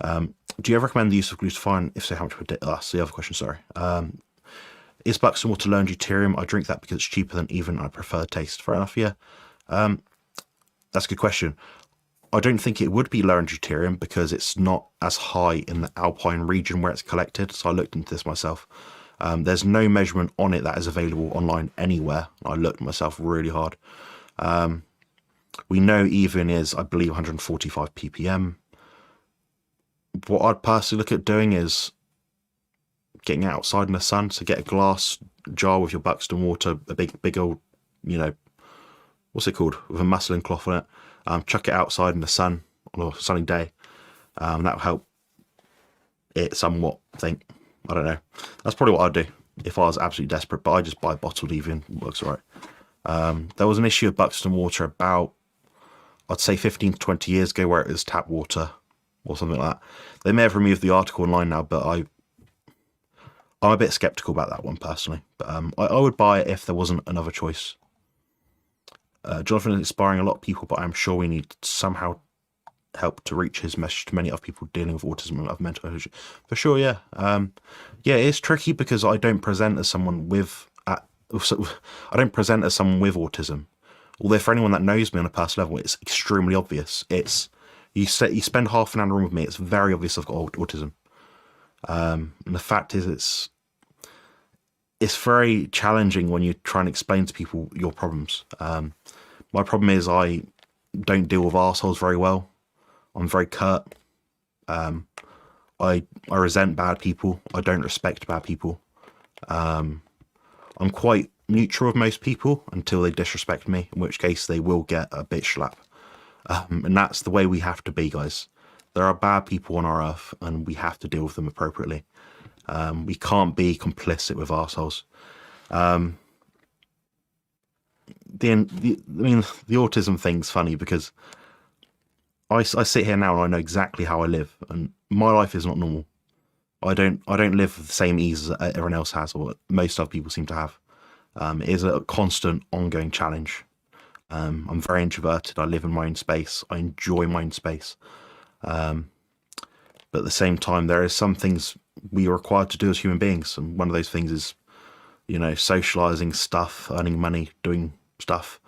Do you ever recommend the use of glutathione? If so, how much per day? That's the other question, sorry. Is Buxton water low in deuterium? I drink that because it's cheaper than even, and I prefer the taste. Fair enough, yeah. That's a good question. I don't think it would be low in deuterium because it's not as high in the alpine region where it's collected. So I looked into this myself. There's no measurement on it that is available online anywhere. I looked myself really hard. We know even is, I believe, 145 ppm. What I'd personally look at doing is getting outside in the sun. So get a glass jar with your Buxton water, a big old, you know, what's it called, with a muslin cloth on it. Chuck it outside in the sun on a sunny day. That'll help it somewhat, I think. I don't know. That's probably what I'd do if I was absolutely desperate, but I just buy bottled Evian. It works all right. There was an issue of Buxton water about, I'd say 15 to 20 years ago, where it was tap water or something like that. They may have removed the article online now, but I'm a bit skeptical about that one personally. But I would buy it if there wasn't another choice. Jonathan is inspiring a lot of people, but I'm sure we need to somehow help to reach his message to many other people dealing with autism and other mental health issues. For sure, yeah. Yeah, it's tricky because I don't present as someone with autism. Although for anyone that knows me on a personal level, it's extremely obvious. You spend half an hour in the room with me, it's very obvious I've got autism. And the fact is, it's very challenging when you try and explain to people your problems. My problem is I don't deal with arseholes very well. I'm very curt. I resent bad people. I don't respect bad people. I'm quite neutral with most people until they disrespect me, in which case they will get a bitch slap. And that's the way we have to be, guys. There are bad people on our earth, and we have to deal with them appropriately. We can't be complicit with arseholes. The autism thing's funny because I sit here now and I know exactly how I live, and my life is not normal. I don't live with the same ease as everyone else has, or most other people seem to have. It is a constant, ongoing challenge. I'm very introverted. I live in my own space. I enjoy my own space. But at the same time, there is some things we are required to do as human beings, and one of those things is, socializing, stuff, earning money, doing stuff.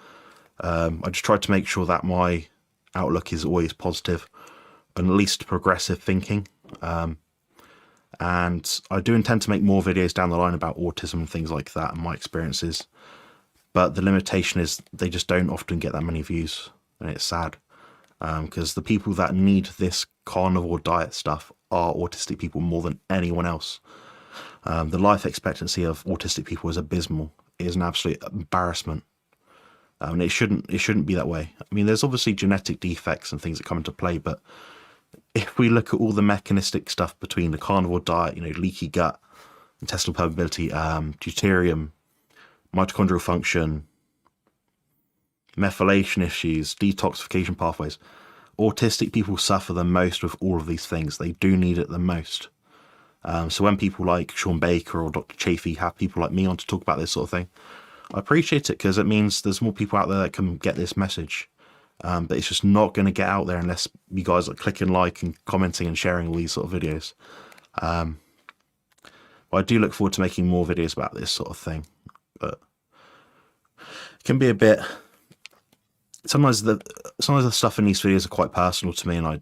I just try to make sure that my outlook is always positive and at least progressive thinking. And I do intend to make more videos down the line about autism and things like that and my experiences. But the limitation is they just don't often get that many views, and it's sad. Because the people that need this carnivore diet stuff are autistic people more than anyone else. The life expectancy of autistic people is abysmal. It is an absolute embarrassment. And it shouldn't be that way. I mean, there's obviously genetic defects and things that come into play, but if we look at all the mechanistic stuff between the carnivore diet, leaky gut, intestinal permeability, deuterium, mitochondrial function, methylation issues, detoxification pathways, autistic people suffer the most with all of these things. They do need it the most. So when people like Sean Baker or Dr. Chafee have people like me on to talk about this sort of thing, I appreciate it because it means there's more people out there that can get this message. But it's just not going to get out there unless you guys are clicking like and commenting and sharing all these sort of videos. But I do look forward to making more videos about this sort of thing. But it can be a bit... Sometimes the stuff in these videos are quite personal to me, and I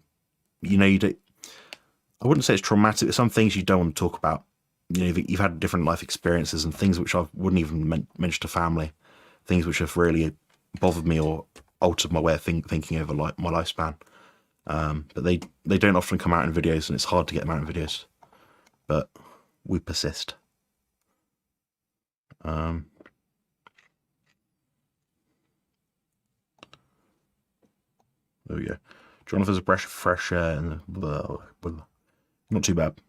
wouldn't say it's traumatic, but some things you don't want to talk about. You've had different life experiences and things which I wouldn't even mention to family, things which have really bothered me or altered my way of thinking over my lifespan. But they don't often come out in videos, and it's hard to get them out in videos. But we persist. There we go. John offers a breath of fresh air and not too bad.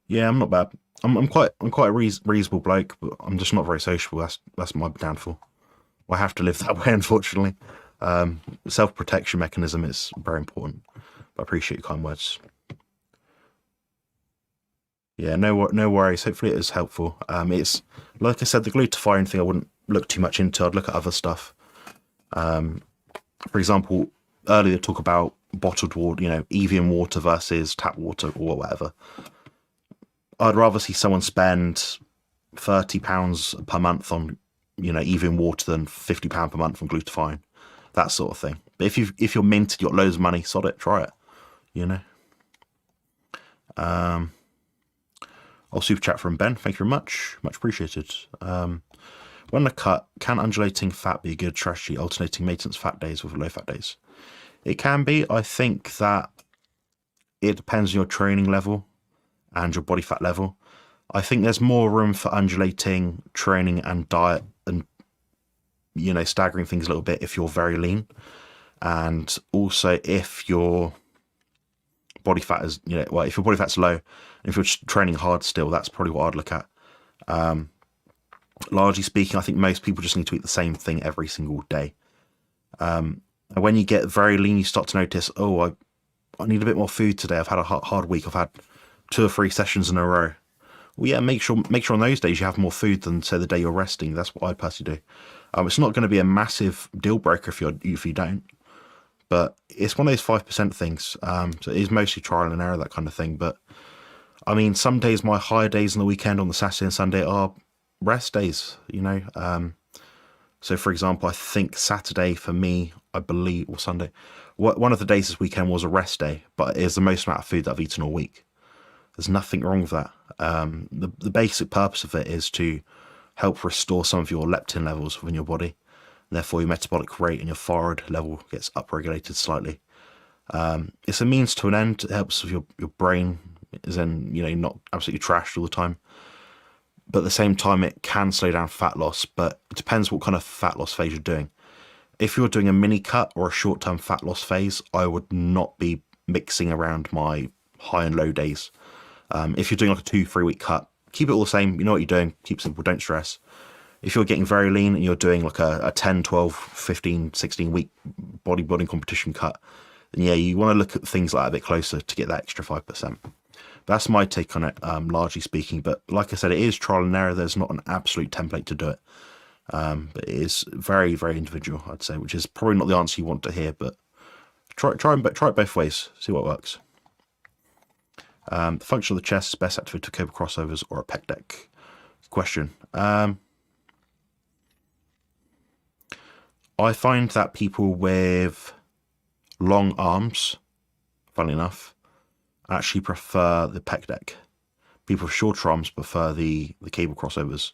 Yeah, I'm not bad. I'm quite a reasonable bloke, but I'm just not very sociable. That's my downfall. I have to live that way, unfortunately. Self-protection mechanism is very important. But I appreciate your kind words. Yeah, no worries. Hopefully it is helpful. It's like I said, the glutathione thing I wouldn't look too much into. I'd look at other stuff. For example, earlier talk about bottled water, Evian water versus tap water or whatever. I'd rather see someone spend £30 per month on, Evian water than £50 per month on glutathione, that sort of thing. But if you're minted, you got loads of money, sod it, try it, I'll super chat from Ben. Thank you very much. Much appreciated. When the cut, can undulating fat be a good strategy, alternating maintenance fat days with low fat days? It can be. I think that it depends on your training level and your body fat level. I think there's more room for undulating training and diet and, staggering things a little bit if you're very lean. And also if your body fat is, if your body fat's low, and if you're training hard still, that's probably what I'd look at. Largely speaking, I think most people just need to eat the same thing every single day. And when you get very lean, you start to notice, I need a bit more food today. I've had a hard week. I've had 2 or 3 sessions in a row. Well, yeah, make sure on those days you have more food than, say, the day you're resting. That's what I personally do. It's not going to be a massive deal breaker if you don't, but it's one of those 5% things. So it is mostly trial and error, that kind of thing. But I mean, some days, my higher days on the weekend, on the Saturday and Sunday, are rest days. So for example, I think Saturday for me, I believe, or Sunday, one of the days this weekend was a rest day, but it is the most amount of food that I've eaten all week. There's nothing wrong with that. The basic purpose of it is to help restore some of your leptin levels within your body. Therefore, your metabolic rate and your thyroid level gets upregulated slightly. It's a means to an end. It helps with your brain, is then not absolutely trashed all the time. But at the same time, it can slow down fat loss. But it depends what kind of fat loss phase you're doing. if you're doing a mini cut or a short-term fat loss phase, I would not be mixing around my high and low days. If you're doing like a 2-3 week cut, keep it all the same. You know what you're doing. Keep simple. Don't stress. If you're getting very lean and you're doing like a 10, 12, 15, 16 week bodybuilding competition cut, then yeah, you want to look at things like that a bit closer to get that extra 5%. That's my take on it, largely speaking. But like I said, it is trial and error. There's not an absolute template to do it. But it is very, very individual, I'd say, which is probably not the answer you want to hear, but try it both ways, see what works. The function of the chest is best activated to cable crossovers or a pec deck. Question. I find that people with long arms, funnily enough, actually prefer the pec deck. People with shorter arms prefer the cable crossovers.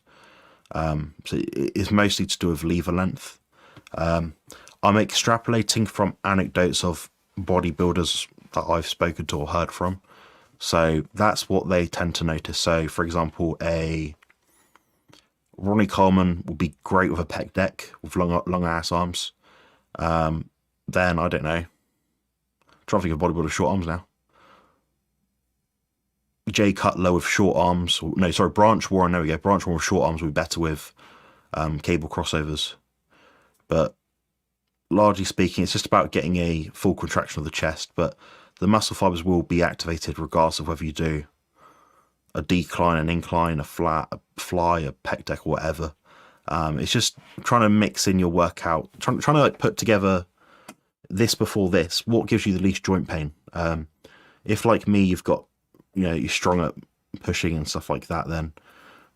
So it's mostly to do with lever length. I'm extrapolating from anecdotes of bodybuilders that I've spoken to or heard from. So that's what they tend to notice. So, for example, a Ronnie Coleman would be great with a pec deck with long ass arms. Then I don't know. I'm trying to think of bodybuilders with short arms now. Jay Cutler with short arms. No, sorry, Branch Warren. There we go. Branch Warren with short arms would be better with cable crossovers. But largely speaking, it's just about getting a full contraction of the chest. But the muscle fibers will be activated regardless of whether you do a decline, an incline, a flat, a fly, a pec deck, or whatever. It's just trying to mix in your workout, trying to like put together this before this. What gives you the least joint pain? If like me, you've got, you know, you're strong at pushing and stuff like that, then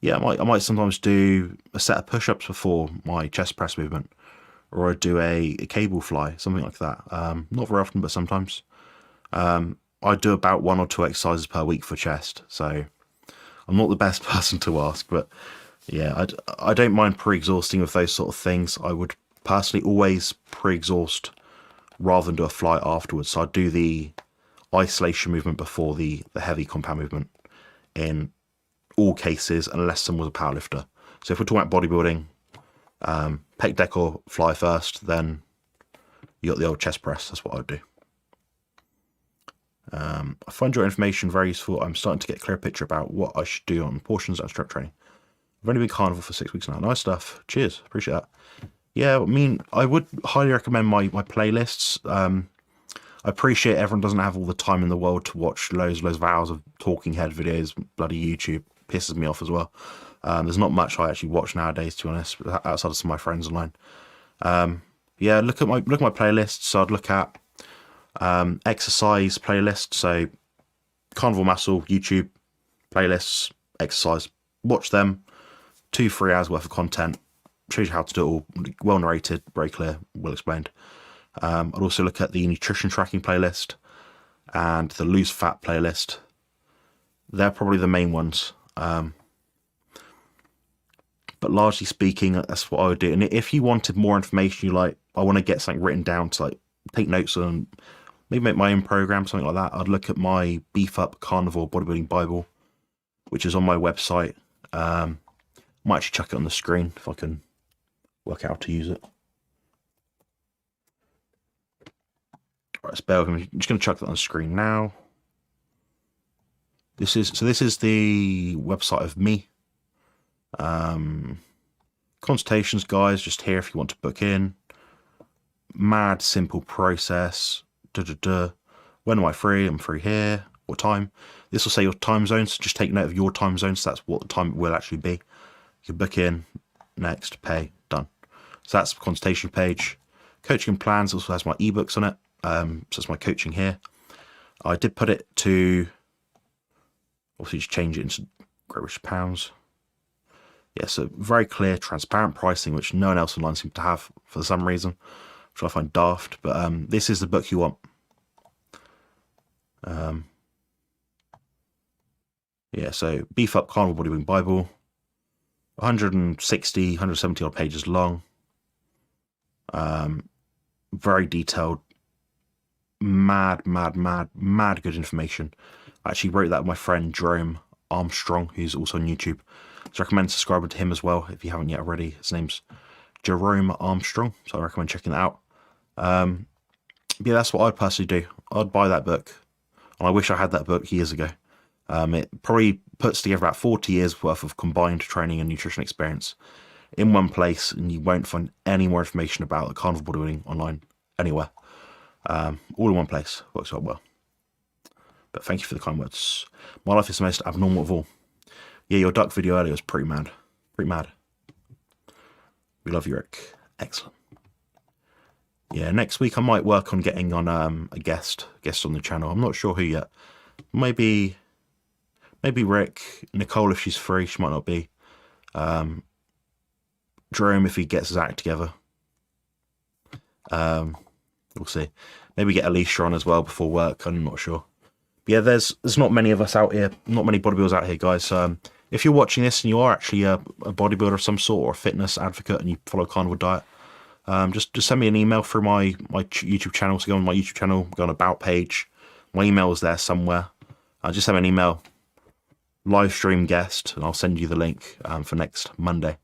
yeah, I might sometimes do a set of push-ups before my chest press movement, or I do a cable fly, something like that. Not very often, but sometimes. I do about 1 or 2 exercises per week for chest, so I'm not the best person to ask, but yeah, I don't mind pre-exhausting with those sort of things. I would personally always pre-exhaust rather than do a fly afterwards. So I'd do the isolation movement before the heavy compound movement in all cases, unless someone was a powerlifter. So if we're talking about bodybuilding, pec deck or fly first, then you got the old chest press. That's what I'd do. I find your information very useful. I'm starting to get a clear picture about what I should do on portions and strength training. I've only been carnivore for 6 weeks now. Nice stuff. Cheers. Appreciate that. Yeah, I mean, I would highly recommend my playlists. I appreciate everyone doesn't have all the time in the world to watch loads of hours of talking head videos. Bloody YouTube pisses me off as well. There's not much I actually watch nowadays, to be honest, outside of some of my friends online. Yeah, look at my playlists. So I'd look at exercise playlists. So Carnivore Muscle YouTube playlists, exercise. Watch them. 2-3 hours worth of content. Shows you how to do it all. Well narrated, very clear, well explained. I'd also look at the nutrition tracking playlist and the lose fat playlist. They're probably the main ones. But largely speaking, that's what I would do. And if you wanted more information, you like, I want to get something written down to like take notes on, maybe make my own program, something like that, I'd look at my Beef Up Carnivore Bodybuilding Bible, which is on my website. Might actually chuck it on the screen if I can work out how to use it. Right, spare with me. I'm just going to chuck that on the screen now. This is the website of me. Consultations, guys, just here if you want to book in. Mad simple process. When am I free? I'm free here. What time? This will say your time zone, so just take note of your time zone, so that's what the time it will actually be. You can book in, next, pay, done. So that's the consultation page. Coaching and plans also has my ebooks on it. So that's my coaching here. I did put it to, obviously just change it into Great British pounds. Yeah, so very clear, transparent pricing, which no one else online seems to have for some reason, which I find daft. But this is the book you want. Yeah, so Beef Up Carnivore Bodybuilding Bible, 160, 170 odd pages long. Very detailed, mad good information. I actually wrote that with my friend Jerome Armstrong, who's also on YouTube. So I recommend subscribing to him as well if you haven't yet already. His name's Jerome Armstrong, so I recommend checking that out. Yeah, that's what I'd personally do. I'd buy that book, and I wish I had that book years ago. It probably puts together about 40 years worth of combined training and nutrition experience in one place, and you won't find any more information about the carnivore bodybuilding online anywhere. All in one place. Works out well. But thank you for the kind words. My life is the most abnormal of all. Yeah, your duck video earlier was pretty mad. Pretty mad. We love you, Rick. Excellent. Yeah, next week I might work on getting on a guest on the channel. I'm not sure who yet. Maybe Rick, Nicole if she's free. She might not be. Jerome if he gets his act together. We'll see. Maybe get Alicia on as well before work. I'm not sure. But yeah, there's not many of us out here. Not many bodybuilders out here, guys. If you're watching this and you are actually a bodybuilder of some sort or a fitness advocate and you follow carnivore diet, just send me an email through my YouTube channel. So go on my YouTube channel, go on About page. My email is there somewhere. Just send me an email, live stream guest, and I'll send you the link for next Monday.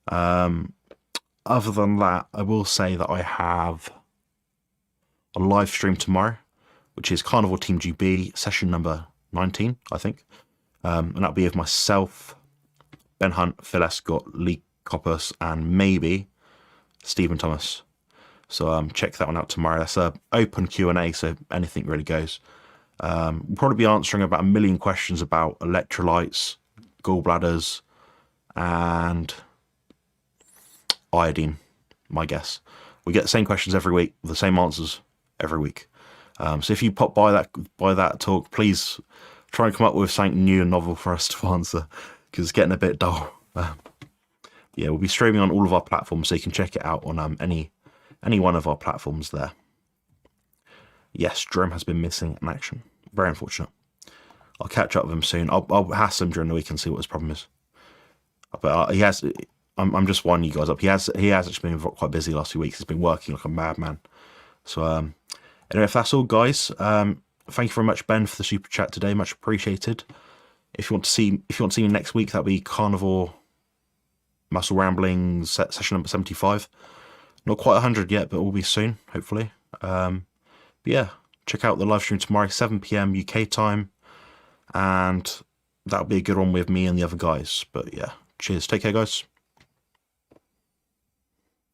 Other than that, I will say that I have a live stream tomorrow, which is Carnivore Team GB session number 19, I think. And that'll be with myself, Ben Hunt, Phil Escott, Lee Coppus, and maybe Stephen Thomas. So check that one out tomorrow. That's an open Q&A, so anything really goes. We'll probably be answering about 1 million questions about electrolytes, gallbladders, and iodine, my guess. We get the same questions every week, the same answers every week. So if you pop by that talk, please try and come up with something new and novel for us to answer, because it's getting a bit dull. Yeah, we'll be streaming on all of our platforms, so you can check it out on any one of our platforms there. Yes, Jerome has been missing in action. Very unfortunate. I'll catch up with him soon. I'll hassle him during the week and see what his problem is. But he has. I'm just winding you guys up. He has actually been quite busy the last few weeks. He's been working like a madman. So anyway, if that's all, guys. Thank you very much, Ben, for the super chat today. Much appreciated. If you want to see me next week, that'll be Carnivore Muscle Ramblings session number 75. Not quite 100 yet, but we'll be soon, hopefully. But yeah, check out the live stream tomorrow, 7 PM UK time, and that'll be a good one with me and the other guys. But yeah, cheers. Take care, guys.